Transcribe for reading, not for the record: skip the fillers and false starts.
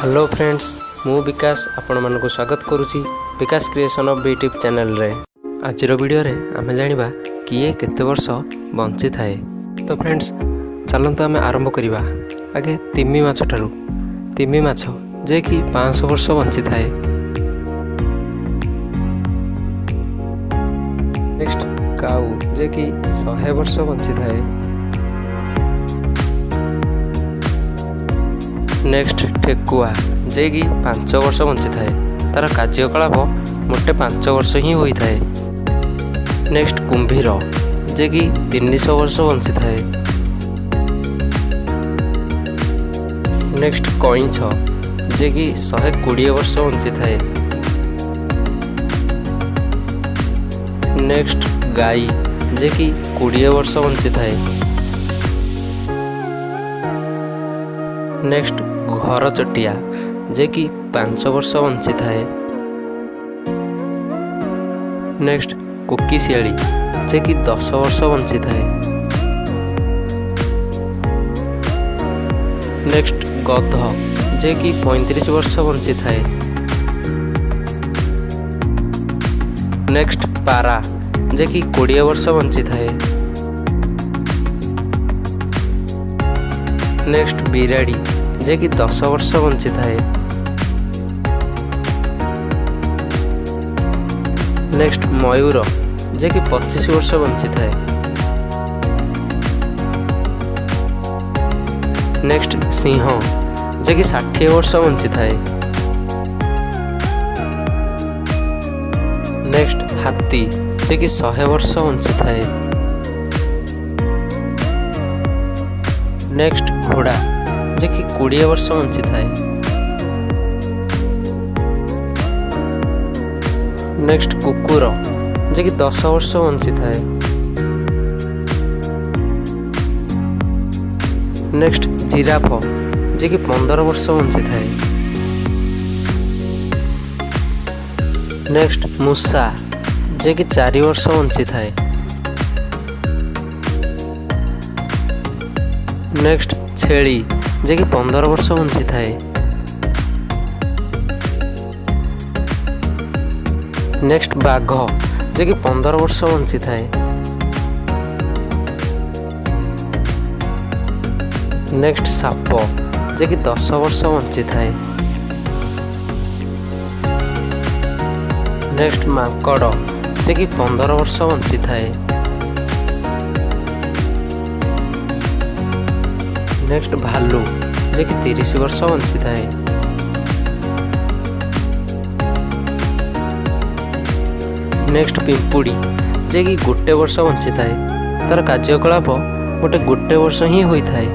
Hello friends, मु विकास आपण मानक स्वागत करुच्ची विकास क्रिएशन ऑफ यूट्यूब चैनल रे। आज वीडियो रे आमे जानिबा किए केते वर्ष बंची थाए। तो फ्रेंड्स चलंतु आमे आरंभ करिबा आगे तिमी माछ ठारू। तिमी माछ जे कि 500 वर्ष बंची थाए। नेक्स्ट काऊ जे कि 100 वर्ष बंची थाए। नेक्स्ट ठेकुआ जे कि 5 वर्ष बंची थाए। तार कार्यकलाप मोटे 5 वर्ष ही होई थाए। नेक्स्ट कुंभीर जे कि 300 वर्ष बंची थाए। नेक्स्ट कईंछ जे कि 120 वर्ष बंची थाए। नेक्स्ट गाई जे कि 20 वर्ष बंची थाए। नेक्स्ट घर चटिया जे कि 5 वर्ष बंची थाए। नेक्स्ट कोकिशियाली जे कि 10 वर्ष बंची थाए। नेक्स्ट गध जे कि 35 वर्ष बंची थाए। नेक्स्ट पारा जे कि 20 वर्ष बंची थाए। नेक्स्ट बिराड़ी जे कि 10 वर्ष बंची थाए। नेक्स्ट मयूर जे कि 25 वर्ष बंची थाए। नेक्स्ट सिंह जे कि 60 वर्ष बंची थाए। नेक्स्ट हाथी जे कि 100 वर्ष बंची थाए। नेक्स्ट घोड़ा जे कि 20 वर्ष बंची थाए। नेक्स्ट कुकुर जे कि 10 वर्ष बंची थाए। नेक्स्ट जिराफ जे कि 15 वर्ष बंची थाए। नेक्स्ट मूसा जे कि 4 वर्ष बंची थाए। नेक्स्ट छेली जे कि 15 वर्ष बंची थाए। नेक्स्ट बाघ जे कि 15 वर्ष बंची थाए। नेक्स्ट साप जे कि 10 वर्ष बंची थाए। नेक्स्ट मांकड़ जे कि 15 वर्ष बंची थाए। नेक्स्ट भालू जे कि 30 वर्ष बंची थाए। नेक्स्ट पिंपुड़ी जे कि 1 वर्ष बंची थाए। तार कार्यकलाप गोटे वर्ष ही होई थाए।